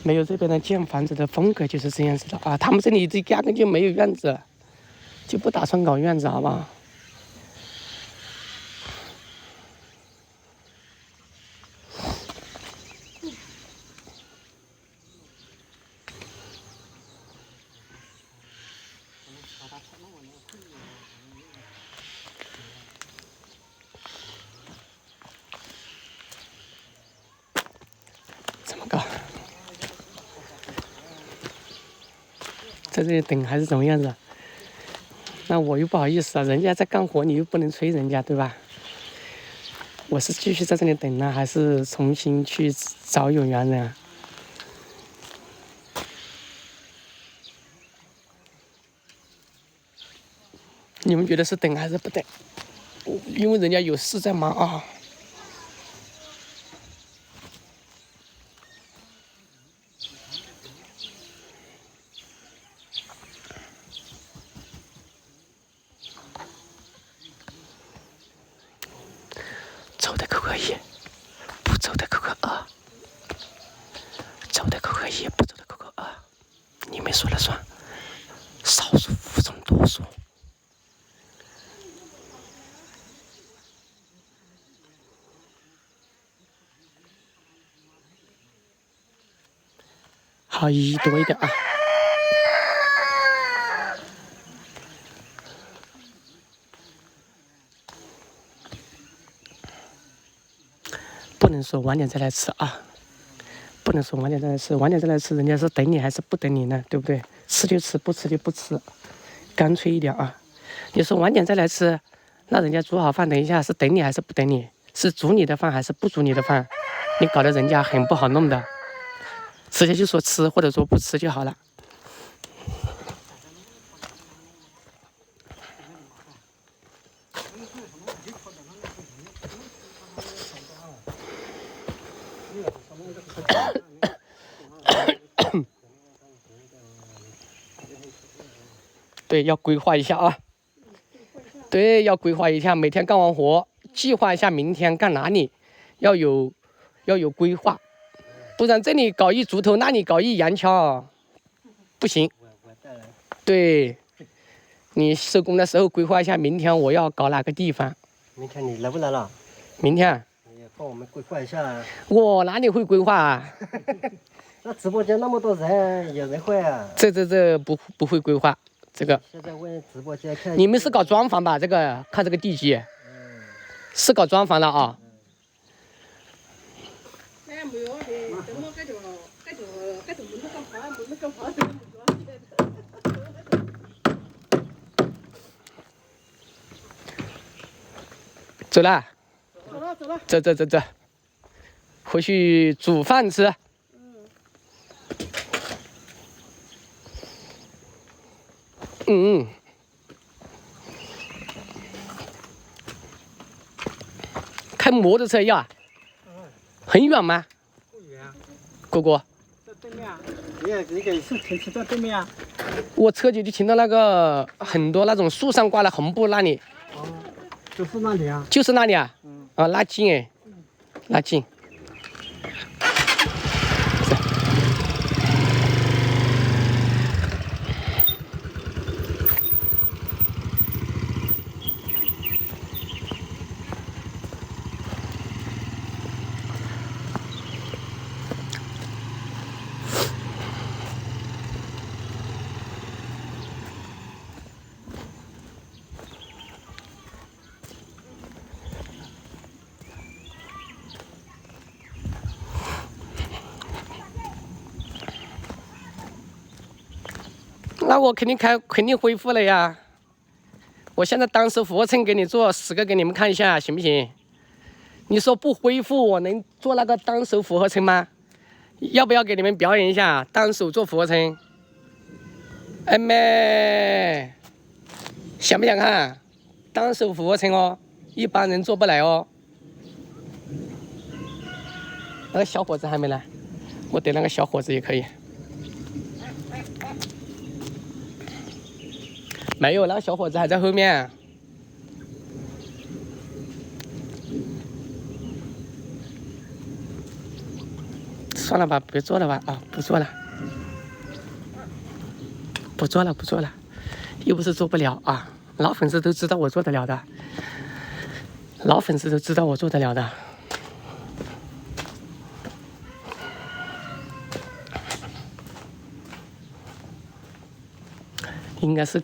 没有这边的建房子的风格就是这样子的啊。他们这里压根就没有院子，就不打算搞院子，好不好？怎么搞？在这里等还是怎么样子？那我又不好意思啊，人家在干活，你又不能催人家，对吧？我是继续在这里等呢，还是重新去找有缘人啊？你们觉得是等还是不等？因为人家有事在忙啊。走的可以，不走的可2，走的可以，不走的可2，你们说了算，少数服从多数。好，一多一点啊。不能说晚点再来吃啊，不能说晚点再来吃，晚点再来吃，人家是等你还是不等你呢？对不对？吃就吃，不吃就不吃，干脆一点啊。你说晚点再来吃，那人家煮好饭，等一下是等你还是不等你？是煮你的饭还是不煮你的饭？你搞得人家很不好弄的。直接就说吃，或者说不吃就好了。对，要规划一下啊。对，要规划一下，每天干完活，计划一下明天干哪里，要有规划，不然这里搞一竹头，那里搞一杨桥，不行。对，你收工的时候规划一下，明天我要搞哪个地方。明天你来不来了？明天。你帮我们规划一下。我哪里会规划啊？那直播间那么多人，有人会啊？这不会规划。这个现在问直播间看，你们是搞装潢吧？这个看这个地基，是搞装潢了啊。走了。走了。走，回去煮饭吃。开摩托车要？很远吗？不远。果果。在对面。你给是停在对面啊？我车就停到那个很多那种树上挂了红布那里。哦，就是那里啊。就是那里啊。啊，那近哎，那近。那我肯定恢复了呀。我现在当时俯卧撑给你做10个给你们看一下，行不行？你说不恢复，我能做那个单手俯卧撑吗？要不要给你们表演一下单手做俯卧撑？哎妹，想不想看？单手俯卧撑哦，一般人做不来哦。那个小伙子还没来，我等那个小伙子也可以。没有，那个小伙子还在后面。算了吧，别做了吧，啊，不做了，不做了，不做了，又不是做不了啊，老粉丝都知道我做得了的，老粉丝都知道我做得了的。应该是